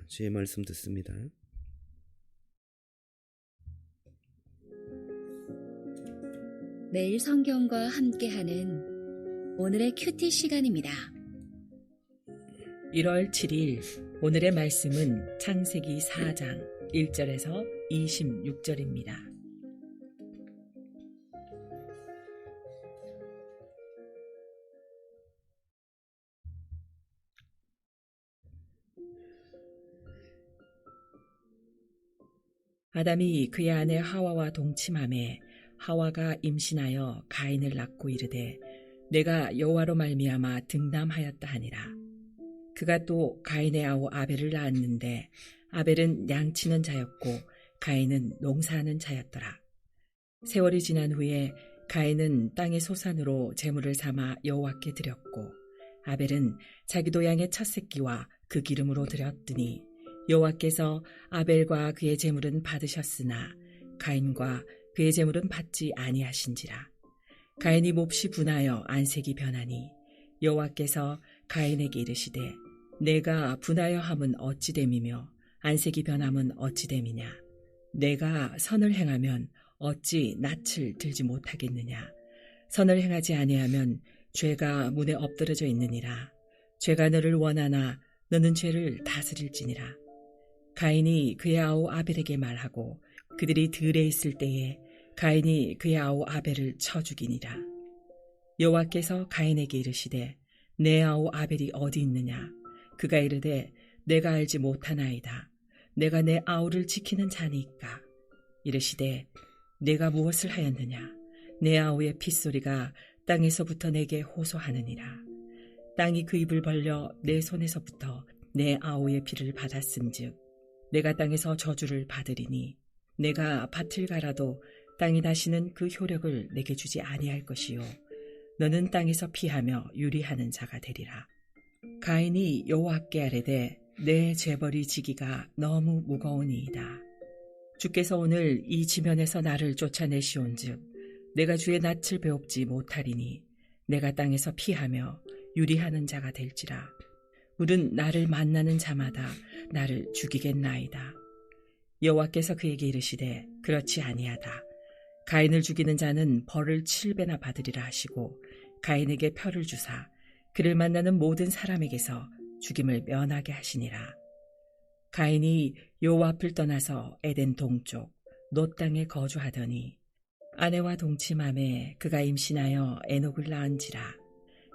주의 말씀 듣습니다. 매일 성경과 함께하는 오늘의 큐티 시간입니다. 1월 7일 오늘의 말씀은 창세기 4장 1절에서 26절입니다. 아담이 그의 아내 하와와 동침하매 하와가 임신하여 가인을 낳고 이르되 내가 여호와로 말미암아 등남하였다 하니라. 그가 또 가인의 아우 아벨을 낳았는데 아벨은 양치는 자였고 가인은 농사하는 자였더라. 세월이 지난 후에 가인은 땅의 소산으로 제물을 삼아 여호와께 드렸고 아벨은 자기도 양의 첫 새끼와 그 기름으로 드렸더니 여호와께서 아벨과 그의 제물은 받으셨으나 가인과 그의 제물은 받지 아니하신지라. 가인이 몹시 분하여 안색이 변하니 여호와께서 가인에게 이르시되 내가 분하여 함은 어찌 됨이며 안색이 변함은 어찌 됨이냐. 내가 선을 행하면 어찌 낯을 들지 못하겠느냐. 선을 행하지 아니하면 죄가 문에 엎드러져 있느니라. 죄가 너를 원하나 너는 죄를 다스릴지니라. 가인이 그의 아우 아벨에게 말하고 그들이 들에 있을 때에 가인이 그의 아우 아벨을 쳐 죽이니라. 여호와께서 가인에게 이르시되 내 아우 아벨이 어디 있느냐. 그가 이르되 내가 알지 못하나이다. 내가 내 아우를 지키는 자니까. 이르시되 내가 무엇을 하였느냐. 내 아우의 핏소리가 땅에서부터 내게 호소하느니라. 땅이 그 입을 벌려 내 손에서부터 내 아우의 피를 받았은즉 내가 땅에서 저주를 받으리니 내가 밭을 갈아도 땅이 다시는 그 효력을 내게 주지 아니할 것이요 너는 땅에서 피하며 유리하는 자가 되리라. 가인이 여호와께 아뢰되 내 죄벌이 지기가 너무 무거우니이다. 주께서 오늘 이 지면에서 나를 쫓아내시온즉 내가 주의 낯을 배웁지 못하리니 내가 땅에서 피하며 유리하는 자가 될지라. 물은 나를 만나는 자마다 나를 죽이겠나이다. 여호와께서 그에게 이르시되 그렇지 아니하다. 가인을 죽이는 자는 벌을 7배나 받으리라 하시고 가인에게 표를 주사 그를 만나는 모든 사람에게서 죽임을 면하게 하시니라. 가인이 여호와 앞을 떠나서 에덴 동쪽 놋 땅에 거주하더니 아내와 동침함에 그가 임신하여 에녹을 낳은지라.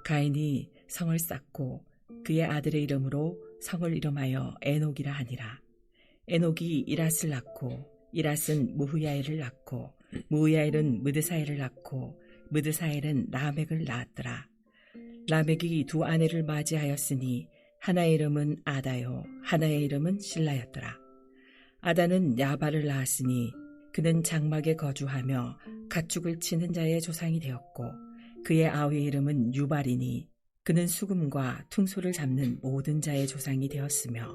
가인이 성을 쌓고 그의 아들의 이름으로 성을 이름하여 에녹이라 하니라. 에녹이 이랏을 낳고 이랏은 무후야엘을 낳고 무후야엘은 느드사엘을 낳고 느드사엘은 라멕을 낳았더라. 라멕이 두 아내를 맞이하였으니 하나의 이름은 아다요 하나의 이름은 실라였더라. 아다는 야발을 낳았으니 그는 장막에 거주하며 가축을 치는 자의 조상이 되었고 그의 아우의 이름은 유발이니 그는 수금과 퉁소를 잡는 모든 자의 조상이 되었으며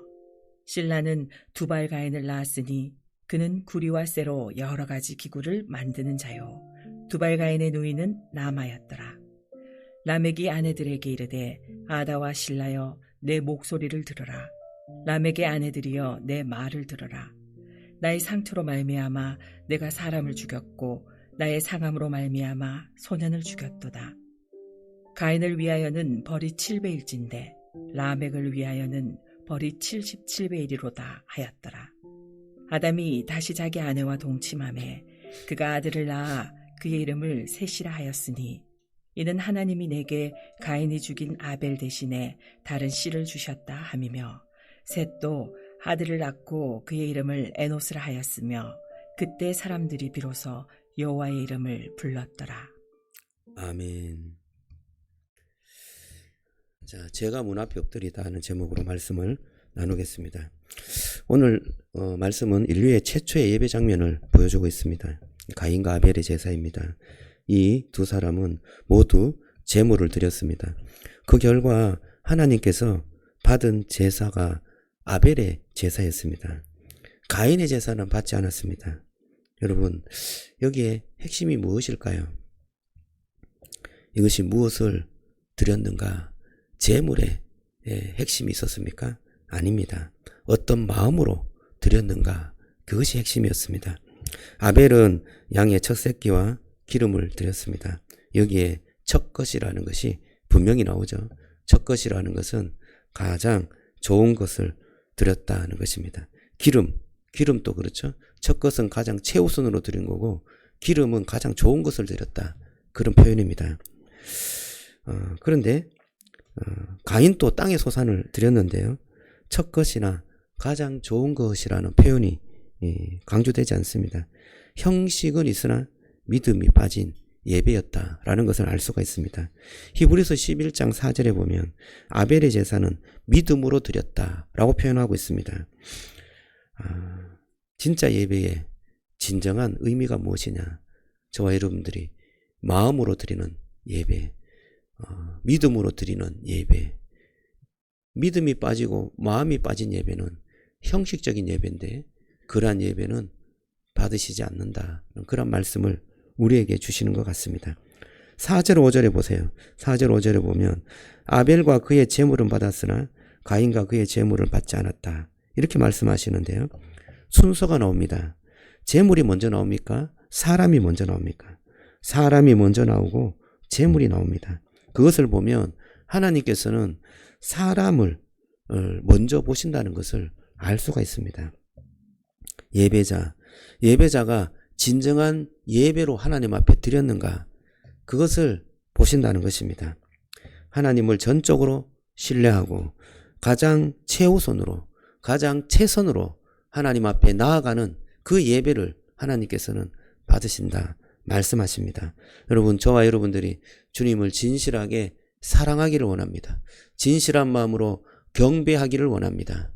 실라는 두발 가인을 낳았으니 그는 구리와 쇠로 여러 가지 기구를 만드는 자요 두발 가인의 누이는 나마였더라. 라멕이 아내들에게 이르되 아다와 실라여 내 목소리를 들으라. 라멕의 아내들이여 내 말을 들으라. 나의 상처로 말미암아 내가 사람을 죽였고 나의 상함으로 말미암아 소년을 죽였도다. 가인을 위하여는 벌이 7배일진데 라멕을 위하여는 벌이 77배이리로다 하였더라. 아담이 다시 자기 아내와 동침하매 그가 아들을 낳아 그의 이름을 셋이라 하였으니 이는 하나님이 내게 가인이 죽인 아벨 대신에 다른 씨를 주셨다 함이며 셋도 아들을 낳고 그의 이름을 에노스라 하였으며 그때 사람들이 비로소 여호와의 이름을 불렀더라. 아멘. 자, 죄가 문 앞에 엎드리다 하는 제목으로 말씀을 나누겠습니다. 오늘 말씀은 인류의 최초의 예배 장면을 보여주고 있습니다. 가인과 아벨의 제사입니다. 이 두 사람은 모두 제물을 드렸습니다. 그 결과 하나님께서 받은 제사가 아벨의 제사였습니다. 가인의 제사는 받지 않았습니다. 여러분, 여기에 핵심이 무엇일까요? 이것이 무엇을 드렸는가? 제물에 핵심이 있었습니까? 아닙니다. 어떤 마음으로 드렸는가, 그것이 핵심이었습니다. 아벨은 양의 첫 새끼와 기름을 드렸습니다. 여기에 첫 것이라는 것이 분명히 나오죠. 첫 것이라는 것은 가장 좋은 것을 드렸다는 것입니다. 기름도 그렇죠. 첫 것은 가장 최우선으로 드린 거고 기름은 가장 좋은 것을 드렸다, 그런 표현입니다. 그런데 가인도 땅의 소산을 드렸는데요, 첫 것이나 가장 좋은 것이라는 표현이 강조되지 않습니다. 형식은 있으나 믿음이 빠진 예배였다라는 것을 알 수가 있습니다. 히브리서 11장 4절에 보면 아벨의 제사는 믿음으로 드렸다라고 표현하고 있습니다. 진짜 예배의 진정한 의미가 무엇이냐? 저와 여러분들이 마음으로 드리는 예배, 믿음으로 드리는 예배, 믿음이 빠지고 마음이 빠진 예배는 형식적인 예배인데 그러한 예배는 받으시지 않는다, 그런 말씀을 우리에게 주시는 것 같습니다. 4절 5절에 보세요. 4절 5절에 보면 아벨과 그의 제물은 받았으나 가인과 그의 제물을 받지 않았다, 이렇게 말씀하시는데요, 순서가 나옵니다. 제물이 먼저 나옵니까? 사람이 먼저 나옵니까? 사람이 먼저 나오고 제물이 나옵니다. 그것을 보면 하나님께서는 사람을 먼저 보신다는 것을 알 수가 있습니다. 예배자가 진정한 예배로 하나님 앞에 드렸는가, 그것을 보신다는 것입니다. 하나님을 전적으로 신뢰하고 가장 최우선으로, 가장 최선으로 하나님 앞에 나아가는 그 예배를 하나님께서는 받으신다 말씀하십니다. 여러분, 저와 여러분들이 주님을 진실하게 사랑하기를 원합니다. 진실한 마음으로 경배하기를 원합니다.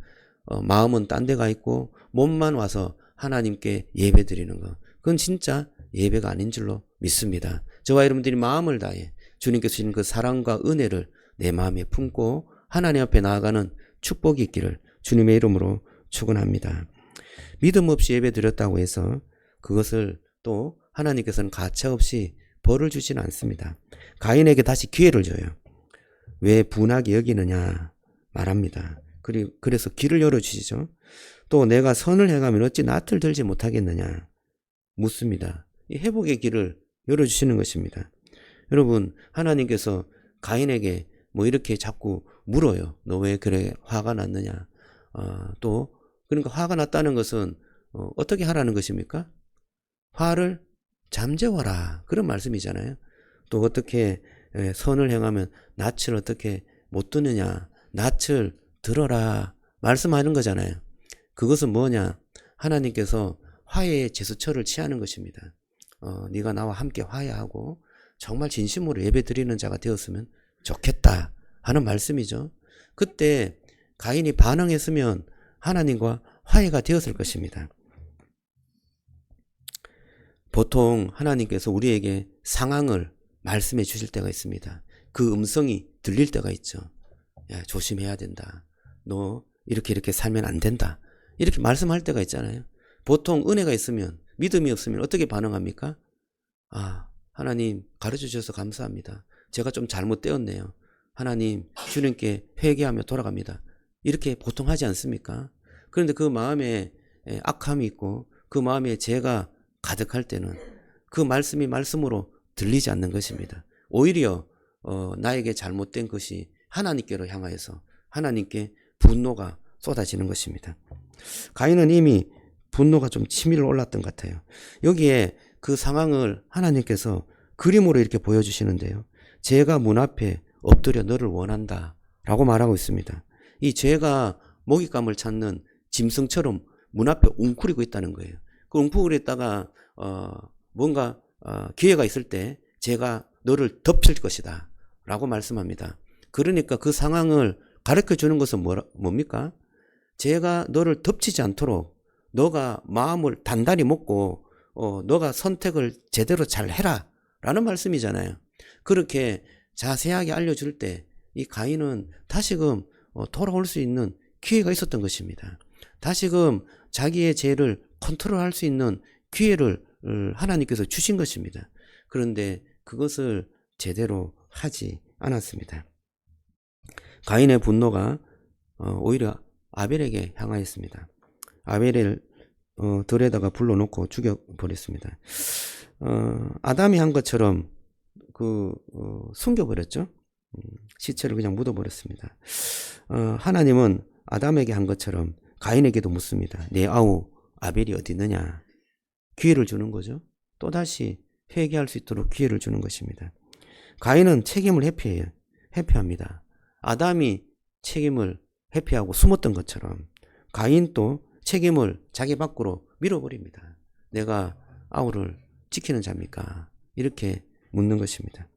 마음은 딴 데 가 있고 몸만 와서 하나님께 예배 드리는 것, 그건 진짜 예배가 아닌 줄로 믿습니다. 저와 여러분들이 마음을 다해 주님께서 주신 그 사랑과 은혜를 내 마음에 품고 하나님 앞에 나아가는 축복이 있기를 주님의 이름으로 축원합니다. 믿음 없이 예배 드렸다고 해서 그것을 또 하나님께서는 가차없이 벌을 주지는 않습니다. 가인에게 다시 기회를 줘요. 왜 분하게 여기느냐 말합니다. 그래서 길을 열어주시죠. 또 내가 선을 행하면 어찌 낯을 들지 못하겠느냐 묻습니다. 이 회복의 길을 열어주시는 것입니다. 여러분, 하나님께서 가인에게 뭐 이렇게 자꾸 물어요. 너 왜 그래 화가 났느냐. 또 그러니까 화가 났다는 것은 어떻게 하라는 것입니까? 화를 잠재워라, 그런 말씀이잖아요. 또 어떻게 선을 행하면 낯을 어떻게 못 드느냐, 낯을 들어라 말씀하는 거잖아요. 그것은 뭐냐? 하나님께서 화해의 제스처를 취하는 것입니다. 네가 나와 함께 화해하고 정말 진심으로 예배드리는 자가 되었으면 좋겠다 하는 말씀이죠. 그때 가인이 반응했으면 하나님과 화해가 되었을 것입니다. 보통 하나님께서 우리에게 상황을 말씀해 주실 때가 있습니다. 그 음성이 들릴 때가 있죠. 야, 조심해야 된다. 너 이렇게 살면 안 된다. 이렇게 말씀할 때가 있잖아요. 보통 은혜가 있으면, 믿음이 없으면 어떻게 반응합니까? 하나님 가르쳐 주셔서 감사합니다. 제가 좀 잘못되었네요. 하나님, 주님께 회개하며 돌아갑니다. 이렇게 보통 하지 않습니까? 그런데 그 마음에 악함이 있고 그 마음에 죄가 가득할 때는 그 말씀이 말씀으로 들리지 않는 것입니다. 오히려 나에게 잘못된 것이 하나님께로 향하여서 하나님께 분노가 쏟아지는 것입니다. 가인은 이미 분노가 좀 치밀어 올랐던 것 같아요. 여기에 그 상황을 하나님께서 그림으로 이렇게 보여주시는데요. 죄가 문 앞에 엎드려 너를 원한다 라고 말하고 있습니다. 이 죄가 먹잇감을 찾는 짐승처럼 문 앞에 웅크리고 있다는 거예요. 그 웅크리고 있다가 뭔가 기회가 있을 때 죄가 너를 덮칠 것이다 라고 말씀합니다. 그러니까 그 상황을 가르쳐 주는 것은 뭡니까? 죄가 너를 덮치지 않도록 너가 마음을 단단히 먹고 너가 선택을 제대로 잘 해라 라는 말씀이잖아요. 그렇게 자세하게 알려줄 때 이 가인은 다시금 돌아올 수 있는 기회가 있었던 것입니다. 다시금 자기의 죄를 컨트롤할 수 있는 기회를 하나님께서 주신 것입니다. 그런데 그것을 제대로 하지 않았습니다. 가인의 분노가 오히려 아벨에게 향하였습니다. 아벨을 들에다가 불러놓고 죽여버렸습니다. 아담이 한 것처럼 숨겨버렸죠. 시체를 그냥 묻어버렸습니다. 하나님은 아담에게 한 것처럼 가인에게도 묻습니다. 내 아우 아벨이 어디 있느냐. 기회를 주는 거죠. 또다시 회개할 수 있도록 기회를 주는 것입니다. 가인은 책임을 회피합니다. 아담이 책임을 회피하고 숨었던 것처럼 가인도 책임을 자기 밖으로 밀어버립니다. 내가 아우를 지키는 자입니까? 이렇게 묻는 것입니다.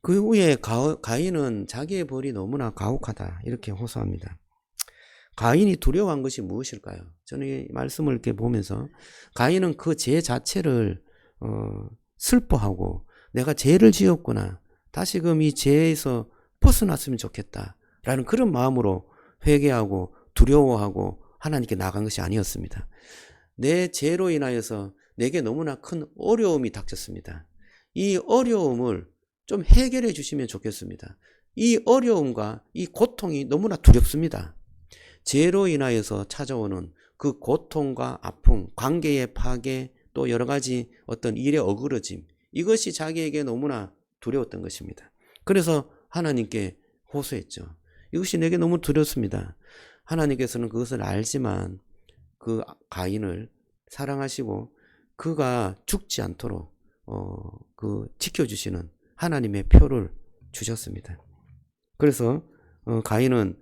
그 후에 가인은 자기의 벌이 너무나 가혹하다 이렇게 호소합니다. 가인이 두려워한 것이 무엇일까요? 저는 이 말씀을 이렇게 보면서 가인은 그 죄 자체를 슬퍼하고 내가 죄를 지었구나. 다시금 이 죄에서 벗어났으면 좋겠다라는 그런 마음으로 회개하고 두려워하고 하나님께 나간 것이 아니었습니다. 내 죄로 인하여서 내게 너무나 큰 어려움이 닥쳤습니다. 이 어려움을 좀 해결해 주시면 좋겠습니다. 이 어려움과 이 고통이 너무나 두렵습니다. 죄로 인하여서 찾아오는 그 고통과 아픔, 관계의 파괴, 또 여러 가지 어떤 일의 어그러짐, 이것이 자기에게 너무나 두려웠던 것입니다. 그래서 하나님께 호소했죠. 이것이 내게 너무 두렵습니다. 하나님께서는 그것을 알지만 그 가인을 사랑하시고 그가 죽지 않도록 지켜주시는 하나님의 표를 주셨습니다. 그래서 가인은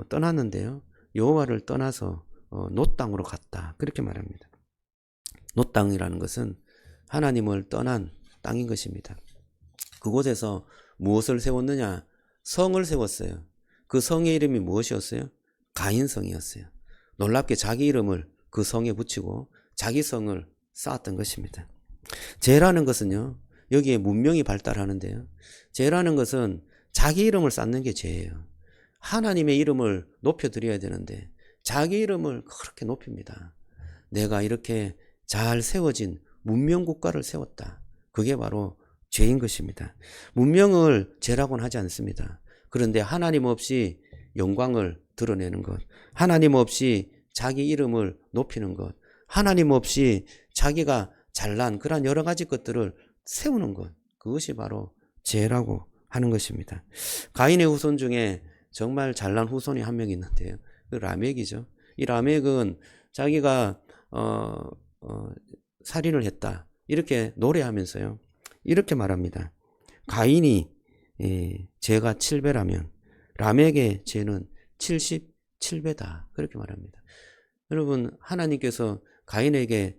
떠났는데요. 여호와를 떠나서 놋 땅으로 갔다. 그렇게 말합니다. 놋 땅이라는 것은 하나님을 떠난 땅인 것입니다. 그곳에서 무엇을 세웠느냐? 성을 세웠어요. 그 성의 이름이 무엇이었어요? 가인성이었어요. 놀랍게 자기 이름을 그 성에 붙이고 자기 성을 쌓았던 것입니다. 죄라는 것은요, 여기에 문명이 발달하는데요. 죄라는 것은 자기 이름을 쌓는 게 죄예요. 하나님의 이름을 높여드려야 되는데 자기 이름을 그렇게 높입니다. 내가 이렇게 잘 세워진 문명국가를 세웠다. 그게 바로 죄인 것입니다. 문명을 죄라고는 하지 않습니다. 그런데 하나님 없이 영광을 드러내는 것, 하나님 없이 자기 이름을 높이는 것, 하나님 없이 자기가 잘난 그런 여러 가지 것들을 세우는 것, 그것이 바로 죄라고 하는 것입니다. 가인의 후손 중에 정말 잘난 후손이 한 명 있는데요. 그 라멕이죠. 이 라멕은 자기가 살인을 했다. 이렇게 노래하면서요. 이렇게 말합니다. 가인이 죄가 7배라면 라멕의 죄는 77배다. 그렇게 말합니다. 여러분, 하나님께서 가인에게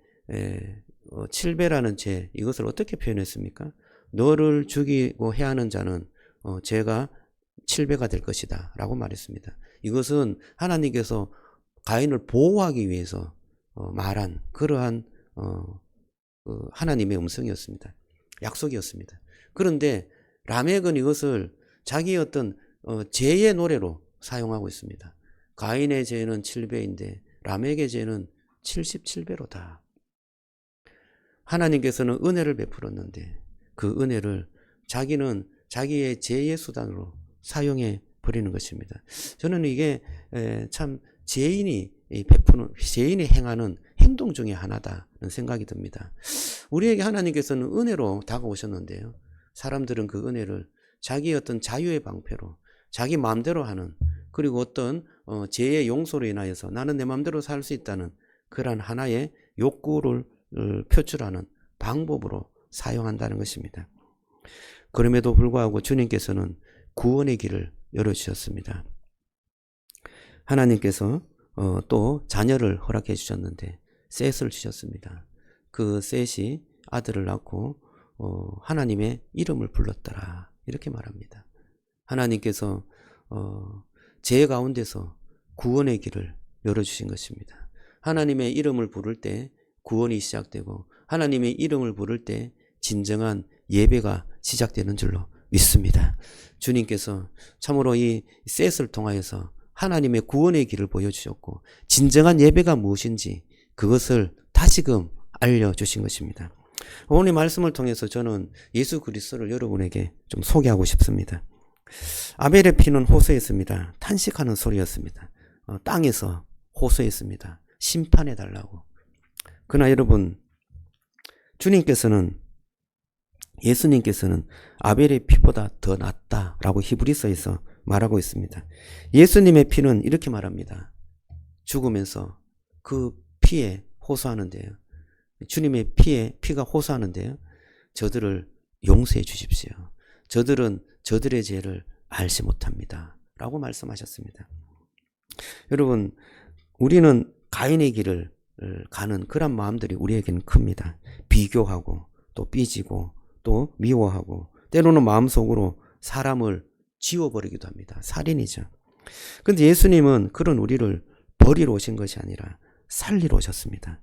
7배라는 죄, 이것을 어떻게 표현했습니까? 너를 죽이고 해하는 자는 죄가 7배가 될 것이다 라고 말했습니다. 이것은 하나님께서 가인을 보호하기 위해서 말한 그러한 하나님의 음성이었습니다. 약속이었습니다. 그런데 라멕은 이것을 자기의 어떤 죄의 노래로 사용하고 있습니다. 가인의 죄는 7배인데 라멕의 죄는 77배로다. 하나님께서는 은혜를 베풀었는데 그 은혜를 자기는 자기의 죄의 수단으로 사용해 버리는 것입니다. 저는 이게 참 죄인이 행하는 행동 중에 하나다는 생각이 듭니다. 우리에게 하나님께서는 은혜로 다가오셨는데요. 사람들은 그 은혜를 자기의 어떤 자유의 방패로 자기 마음대로 하는, 그리고 어떤 죄의 용서로 인하여서 나는 내 마음대로 살 수 있다는 그러한 하나의 욕구를 표출하는 방법으로 사용한다는 것입니다. 그럼에도 불구하고 주님께서는 구원의 길을 열어주셨습니다. 하나님께서 또 자녀를 허락해 주셨는데 셋을 주셨습니다. 그 셋이 아들을 낳고 하나님의 이름을 불렀더라 이렇게 말합니다. 하나님께서 죄 가운데서 구원의 길을 열어주신 것입니다. 하나님의 이름을 부를 때 구원이 시작되고 하나님의 이름을 부를 때 진정한 예배가 시작되는 줄로 믿습니다. 주님께서 참으로 이 셋을 통하여서 하나님의 구원의 길을 보여주셨고 진정한 예배가 무엇인지 그것을 다시금 알려주신 것입니다. 오늘 말씀을 통해서 저는 예수 그리스도를 여러분에게 좀 소개하고 싶습니다. 아벨의 피는 호소했습니다. 탄식하는 소리였습니다. 땅에서 호소했습니다. 심판해 달라고. 그러나 여러분, 예수님께서는 아벨의 피보다 더 낫다라고 히브리서에서 말하고 있습니다. 예수님의 피는 이렇게 말합니다. 죽으면서 그 피에 호소하는데요. 주님의 피가 호소하는데요. 저들을 용서해 주십시오. 저들은 저들의 죄를 알지 못합니다. 라고 말씀하셨습니다. 여러분, 우리는 가인의 길을 가는 그런 마음들이 우리에게는 큽니다. 비교하고 또 삐지고 또 미워하고 때로는 마음속으로 사람을 지워버리기도 합니다. 살인이죠. 그런데 예수님은 그런 우리를 버리러 오신 것이 아니라 살리러 오셨습니다.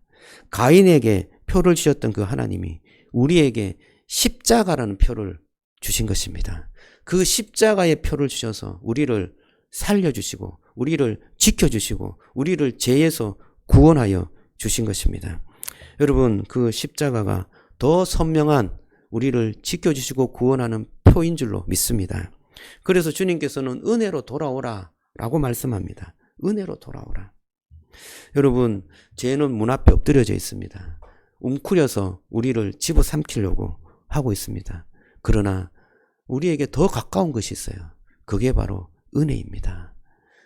가인에게 표를 주셨던 그 하나님이 우리에게 십자가라는 표를 주신 것입니다. 그 십자가의 표를 주셔서 우리를 살려주시고 우리를 지켜주시고 우리를 죄에서 구원하여 주신 것입니다. 여러분, 그 십자가가 더 선명한 우리를 지켜주시고 구원하는 표인 줄로 믿습니다. 그래서 주님께서는 은혜로 돌아오라 라고 말씀합니다. 은혜로 돌아오라. 여러분, 죄는 문 앞에 엎드려져 있습니다. 웅크려서 우리를 집어삼키려고 하고 있습니다. 그러나 우리에게 더 가까운 것이 있어요. 그게 바로 은혜입니다.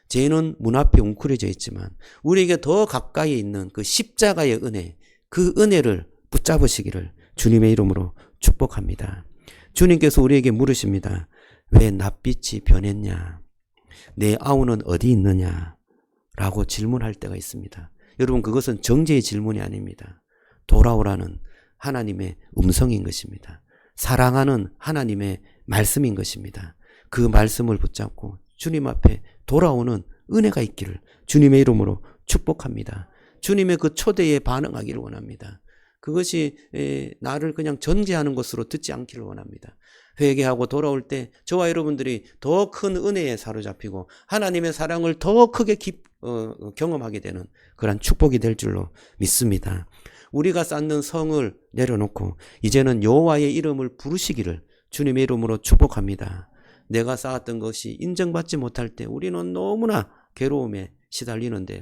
죄는 문 앞에 웅크려져 있지만 우리에게 더 가까이 있는 그 십자가의 은혜, 그 은혜를 붙잡으시기를 주님의 이름으로 축복합니다. 주님께서 우리에게 물으십니다. 왜 낯빛이 변했냐? 내 아우는 어디 있느냐? 라고 질문할 때가 있습니다. 여러분, 그것은 정죄의 질문이 아닙니다. 돌아오라는 하나님의 음성인 것입니다. 사랑하는 하나님의 말씀인 것입니다. 그 말씀을 붙잡고 주님 앞에 돌아오는 은혜가 있기를 주님의 이름으로 축복합니다. 주님의 그 초대에 반응하기를 원합니다. 그것이 나를 그냥 전제하는 것으로 듣지 않기를 원합니다. 회개하고 돌아올 때 저와 여러분들이 더 큰 은혜에 사로잡히고 하나님의 사랑을 더 크게 경험하게 되는 그런 축복이 될 줄로 믿습니다. 우리가 쌓는 성을 내려놓고 이제는 여호와의 이름을 부르시기를 주님의 이름으로 축복합니다. 내가 쌓았던 것이 인정받지 못할 때 우리는 너무나 괴로움에 시달리는데요.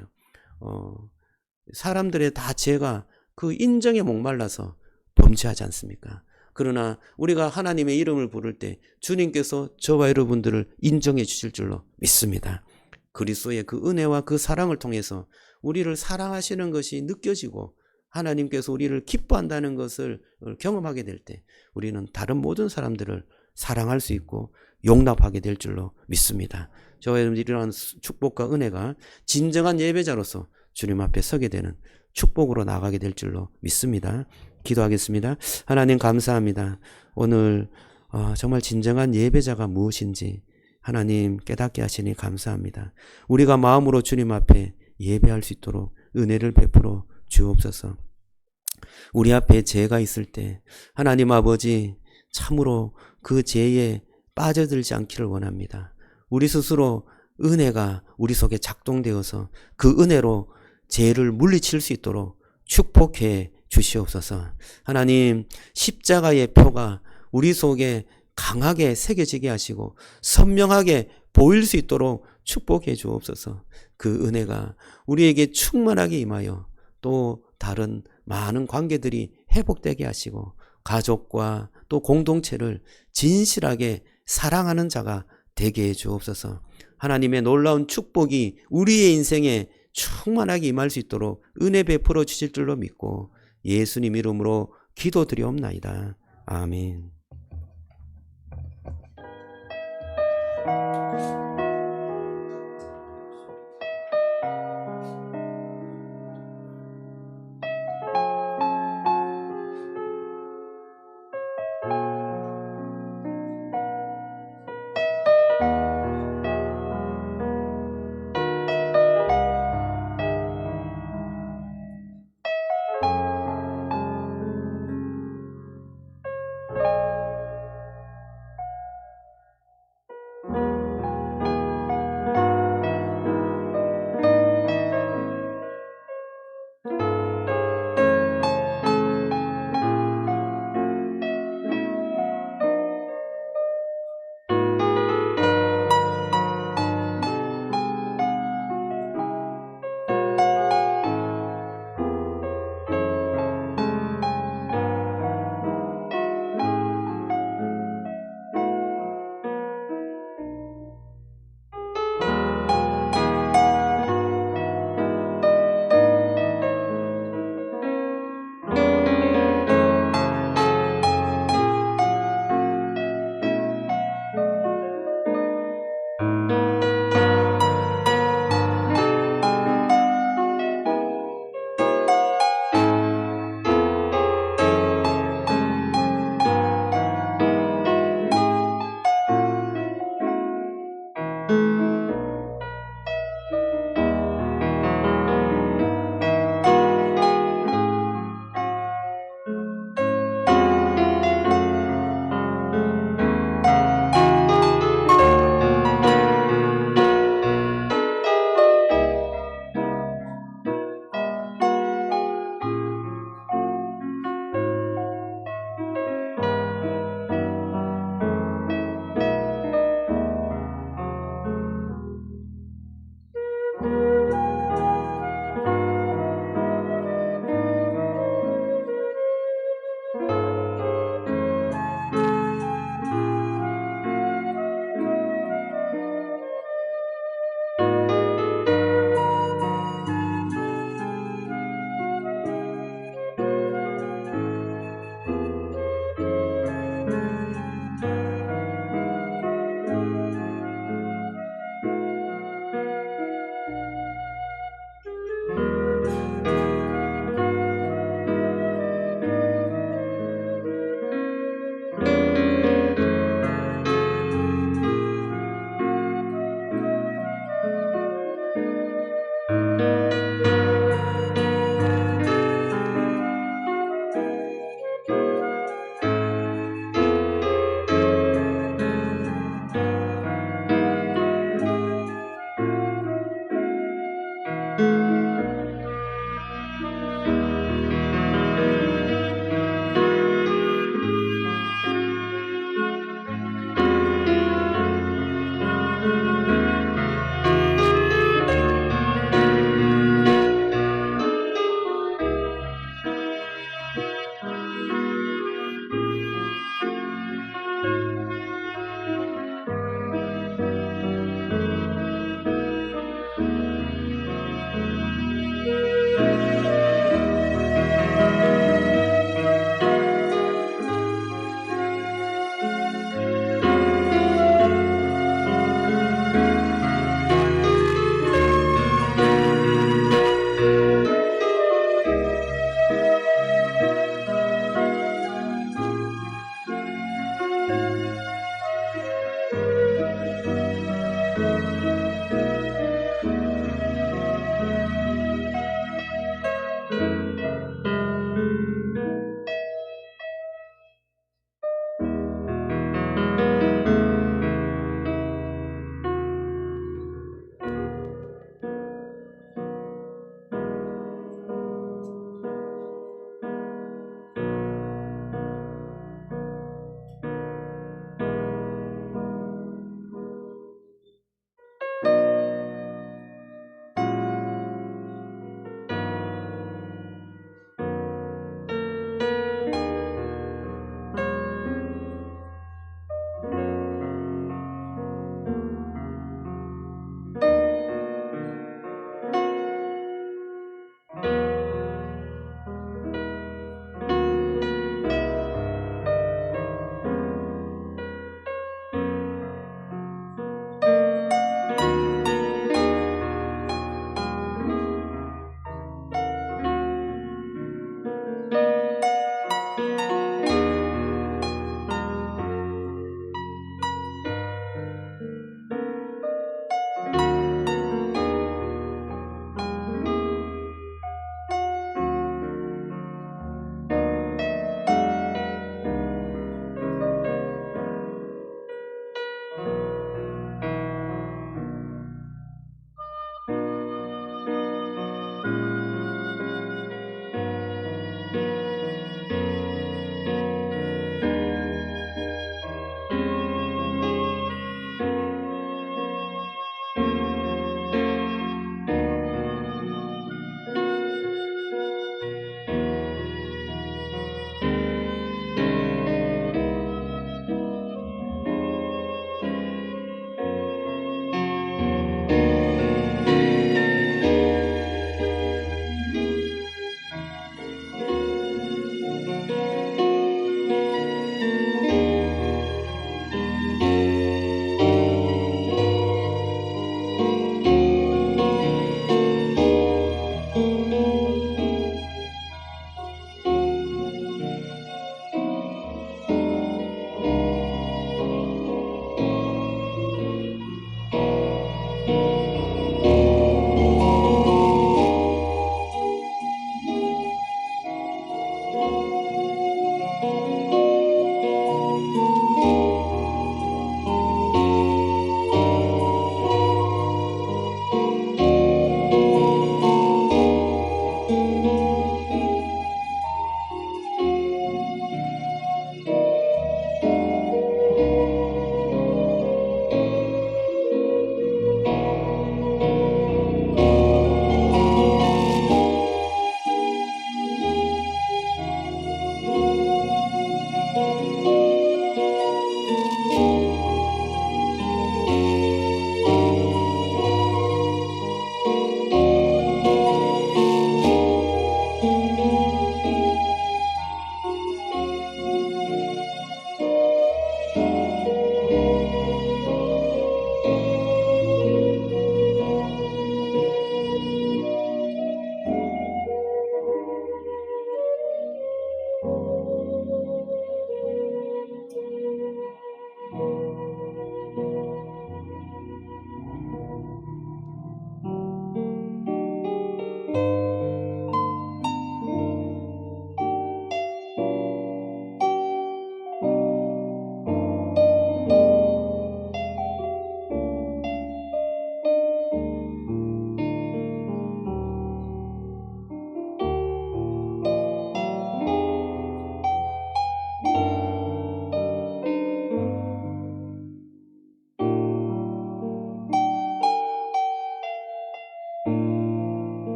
사람들의 다 죄가 그 인정에 목말라서 범죄하지 않습니까? 그러나 우리가 하나님의 이름을 부를 때 주님께서 저와 여러분들을 인정해 주실 줄로 믿습니다. 그리스도의 그 은혜와 그 사랑을 통해서 우리를 사랑하시는 것이 느껴지고 하나님께서 우리를 기뻐한다는 것을 경험하게 될 때 우리는 다른 모든 사람들을 사랑할 수 있고 용납하게 될 줄로 믿습니다. 저와 여러분들이 이러한 축복과 은혜가 진정한 예배자로서 주님 앞에 서게 되는 축복으로 나가게 될 줄로 믿습니다. 기도하겠습니다. 하나님 감사합니다. 오늘 정말 진정한 예배자가 무엇인지 하나님 깨닫게 하시니 감사합니다. 우리가 마음으로 주님 앞에 예배할 수 있도록 은혜를 베풀어 주옵소서. 우리 앞에 죄가 있을 때 하나님 아버지 참으로 그 죄에 빠져들지 않기를 원합니다. 우리 스스로 은혜가 우리 속에 작동되어서 그 은혜로 죄를 물리칠 수 있도록 축복해 주시옵소서. 하나님, 십자가의 표가 우리 속에 강하게 새겨지게 하시고 선명하게 보일 수 있도록 축복해 주옵소서. 그 은혜가 우리에게 충만하게 임하여 또 다른 많은 관계들이 회복되게 하시고 가족과 또 공동체를 진실하게 사랑하는 자가 되게 해 주옵소서. 하나님의 놀라운 축복이 우리의 인생에 충만하게 임할 수 있도록 은혜 베풀어 주실 줄로 믿고 예수님 이름으로 기도드리옵나이다. 아멘.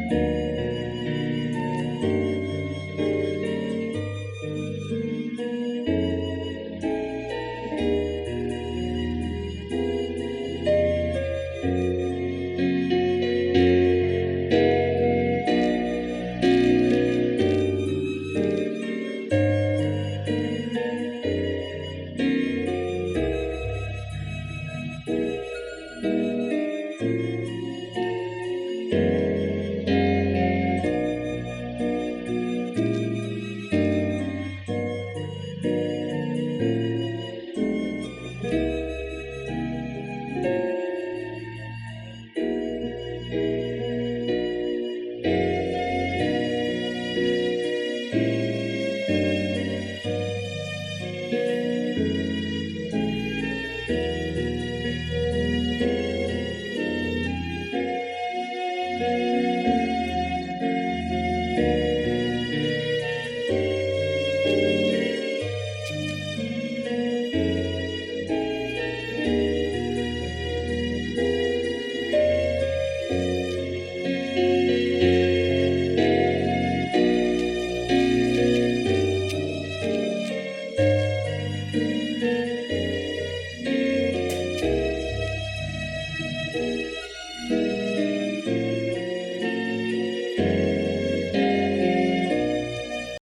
아멘.